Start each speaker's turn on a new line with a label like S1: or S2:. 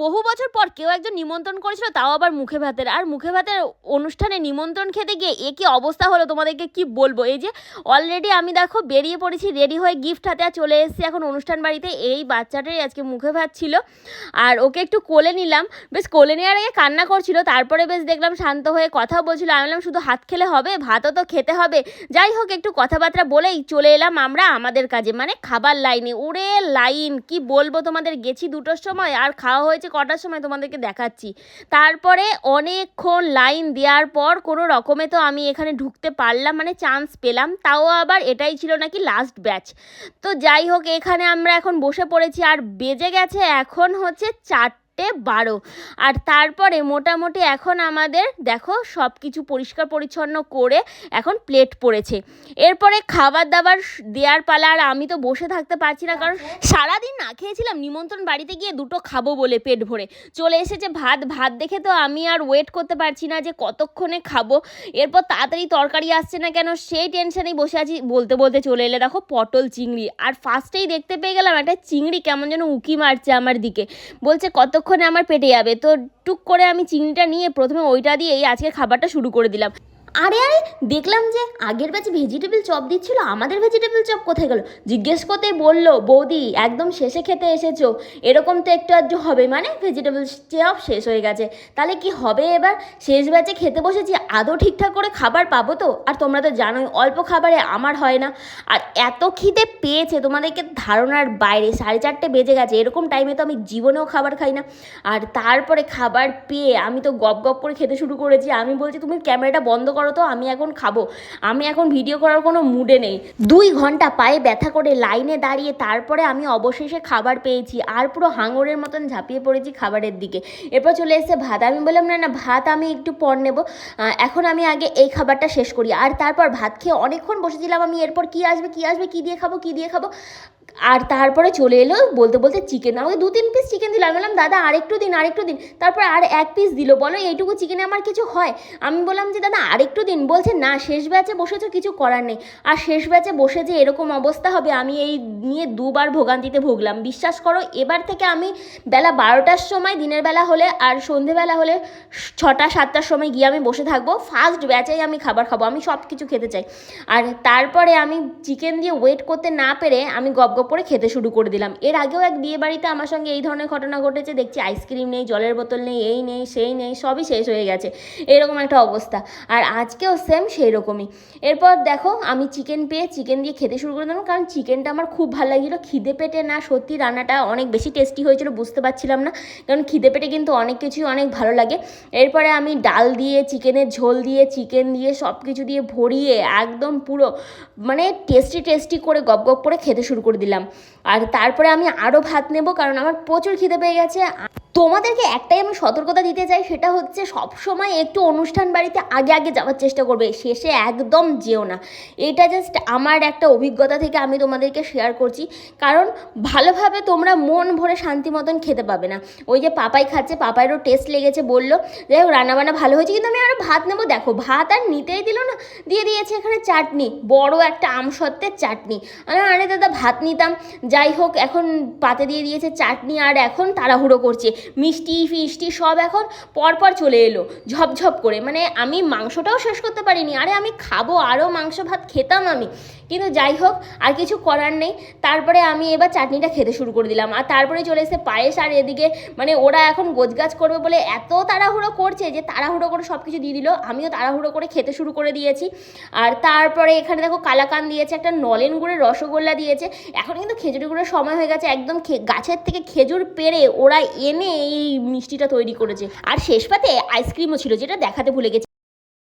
S1: বহু বছর পর কেউ একজন নিমন্ত্রণ করেছিল, তাও আবার মুখে ভাতের। আর মুখে ভাতের অনুষ্ঠানে নিমন্ত্রণ খেতে গিয়ে এ কী অবস্থা হলো তোমাদেরকে কি বলবো। এই যে অলরেডি আমি দেখো বেরিয়ে পড়েছি রেডি হয়ে, গিফট হাতে আর চলে এসেছি এখন অনুষ্ঠান বাড়িতে। এই বাচ্চাটারই আজকে মুখে ভাত ছিল, আর ওকে একটু কোলে নিলাম। বেশ কোলে নেওয়ার আগে কান্না করছিল, তারপরে বেশ দেখলাম শান্ত হয়ে কথা বলছিল। আমি বললাম শুধু হাত খেলে হবে, ভাতও তো খেতে হবে। যাই হোক, একটু কথাবার্তা বলেই চলে এলাম আমরা আমাদের কাজে, মানে খাবার লাইনে। ওরে লাইন কি বলবো তোমাদের, গেছি 2টোর সময় আর খাওয়া হয়েছে কটার সময় তোমাদেরকে দেখাচ্ছি। তারপরে অনেকক্ষণ লাইন দেওয়ার পর কোনো রকমে তো আমি এখানে ঢুকতে পারলাম, মানে চান্স পেলাম। তাও আবার এটাই ছিল নাকি লাস্ট ব্যাচ। তো যাই হোক, এখানে আমরা এখন বসে পড়েছি আর বেজে গেছে এখন হচ্ছে 4:12। আর তারপরে মোটামুটি এখন আমাদের দেখো সব কিছু পরিষ্কার পরিচ্ছন্ন করে এখন প্লেট পড়েছে। এরপরে খাবার দাবার দেওয়ার পালা। আর আমি তো বসে থাকতে পারছি না, কারণ সারাদিন না খেয়েছিলাম, নিমন্ত্রণ বাড়িতে গিয়ে 2টো খাবো বলে পেট ভরে চলে এসেছে। ভাত দেখে তো আমি আর ওয়েট করতে পারছি না যে কতক্ষণে খাবো। এরপর তাড়াতাড়ি তরকারি আসছে না কেন সেই টেনশনেই বসে আছি। বলতে বলতে চলে এলে দেখো পটল চিংড়ি, আর ফার্স্টেই দেখতে পেয়ে গেলাম একটা চিংড়ি কেমন যেন উকি মারছে আমার দিকে, বলছে কতক্ষণে আমার পেটে যাবে। তো টুক করে আমি চিংড়িটা নিয়ে প্রথমে ওইটা দিয়েই আজকে খাবারটা শুরু করে দিলাম। আরে দেখলাম যে আগের ব্যাচে ভেজিটেবল চপ দিচ্ছিল, আমাদের ভেজিটেবল চপ কোথায় গেল? জিজ্ঞেস করতে বললো বৌদি একদম শেষে খেতে এসেছো, এরকম তো একটু আধটু হবে, মানে ভেজিটেবল চপ শেষ হয়ে গেছে। তাহলে কি হবে এবার? শেষ ব্যাচে খেতে বসেছি, আদৌ ঠিকঠাক করে খাবার পাবো তো? আর তোমরা তো জানোই অল্প খাবারে আমার হয় না। আর এত খিদে পেয়েছে তোমাদেরকে ধারণার বাইরে, 4:30 বেজে গেছে। এরকম টাইমে তো আমি জীবনেও খাবার খাই না। আর তারপরে খাবার পেয়ে আমি তো গপ গপ করে খেতে শুরু করেছি। আমি বলছি তুমি ক্যামেরাটা বন্ধ করো তো, আমি এখন খাবো, আমি এখন ভিডিও করার কোনো মুডে নেই। 2 ঘন্টা পায়ে ব্যথা করে লাইনে দাঁড়িয়ে তারপরে আমি অবশেষে খাবার পেয়েছি, আর পুরো হাঙরের মতন ঝাঁপিয়ে পড়েছি খাবারের দিকে। এরপর চলে এসেছে ভাত। আমি বললাম না ভাত আমি একটু পর নেব, এখন আমি আগে এই খাবারটা শেষ করি। আর তারপর ভাত খেয়ে অনেকক্ষণ বসেছিলাম আমি, এরপর কি আসবে কী দিয়ে খাবো। আর তারপরে চলে এলো বলতে বলতে চিকেন। আমাকে 2-3 পিস চিকেন দিল। আমি বললাম দাদা আরেকটু দিন। তারপর আর 1 পিস দিল। বলো এইটুকু চিকেনে আমার কিছু হয়? আমি বললাম যে দাদা আরেকটু দিন। বলছে না, শেষ ব্যাচে বসেছো, কিছু করার নেই। আর শেষ ব্যাচে বসে যে এরকম অবস্থা হবে, আমি এই নিয়ে 2বার ভোগান্তিতে ভুগলাম। বিশ্বাস করো, এবার থেকে আমি বেলা 12টার সময় দিনের বেলা হলে আর সন্ধেবেলা হলে 6টা-7টার সময় গিয়ে আমি বসে থাকবো। ফার্স্ট ব্যাচেই আমি খাবার খাবো, আমি সব কিছু খেতে চাই। আর তারপরে আমি চিকেন দিয়ে ওয়েট করতে না পেরে আমি গপ করে খেতে শুরু করে দিলাম। এর আগেও এক বিয়ে বাড়িতে আমার সঙ্গে এই ধরনের ঘটনা ঘটেছে। দেখছি আইসক্রিম নেই, জলের বোতল নেই, এই নেই সেই নেই, সবই শেষ হয়ে গেছে, এরকম একটা অবস্থা। আর আজকেও সেম সেই রকমই। এরপর দেখো আমি চিকেন পেয়ে চিকেন দিয়ে খেতে শুরু করে দিলাম, কারণ চিকেনটা আমার খুব ভালো লাগছিলো। খিদে পেটে না, সত্যি রান্নাটা অনেক বেশি টেস্টি হয়েছিল, বুঝতে পারছিলাম না, কারণ খিদে পেটে কিন্তু অনেক কিছুই অনেক ভালো লাগে। এরপরে আমি ডাল দিয়ে, চিকেনের ঝোল দিয়ে, চিকেন দিয়ে, সব কিছু দিয়ে ভরিয়ে একদম পুরো মানে টেস্টি করে গপ করে খেতে শুরু করে দিলাম। আর তারপরে আমি আরও ভাত নেব, কারণ আমার প্রচুর খিদে পেয়ে গেছে। তোমাদেরকে একটাই আমি সতর্কতা দিতে চাই, সেটা হচ্ছে সবসময় একটু অনুষ্ঠান বাড়িতে আগে যাওয়ার চেষ্টা করবে, শেষে একদম যেও না। এটা জাস্ট আমার একটা অভিজ্ঞতা থেকে আমি তোমাদেরকে শেয়ার করছি, কারণ ভালোভাবে তোমরা মন ভরে শান্তি মতন খেতে পাবে না। ওই যে পাপাই খাচ্ছে, পাপাইয়েরও টেস্ট লেগেছে, বললো যাই হোক রান্নাবান্না ভালো হয়েছে, কিন্তু আমি আরও ভাত নেবো। দেখো ভাত আর নিতেই দিল না, দিয়ে দিয়েছে এখানে চাটনি, বড় একটা আমসত্ত্বের চাটনি। আমি আরে দাদা ভাত নিতাম। যাই হোক, এখন পাতে দিয়ে দিয়েছে চাটনি, আর এখন তাড়াহুড়ো করছে। মিষ্টি ফিষ্টি সব এখন পরপর চলে এলো ঝপঝপ করে, মানে আমি মাংসটাও শেষ করতে পারিনি। আরে আমি খাবো, আরও মাংস ভাত খেতাম আমি, কিন্তু যাই হোক আর কিছু করার নেই। তারপরে আমি এবার চাটনিটা খেতে শুরু করে দিলাম। আর তারপরে চলে এসে পায়েস। আর এদিকে মানে ওরা এখন গোছগাছ করবে বলে এত তাড়াহুড়ো করছে যে তাড়াহুড়ো করে সব কিছু দিয়ে দিল, আমিও তাড়াহুড়ো করে খেতে শুরু করে দিয়েছি। আর তারপরে এখানে দেখো কালাকান দিয়েছে, একটা নলেন গুড়ের রসগোল্লা দিয়েছে। এখন কিন্তু খেজুরি গুড়ের সময় হয়ে গেছে, একদম গাছের থেকে খেজুর পেড়ে ওরা এনে এই মিষ্টিটা তৈরি করেছে। আর শেষ পাতে আইসক্রিমও ছিল, যেটা দেখাতে ভুলে গেছি।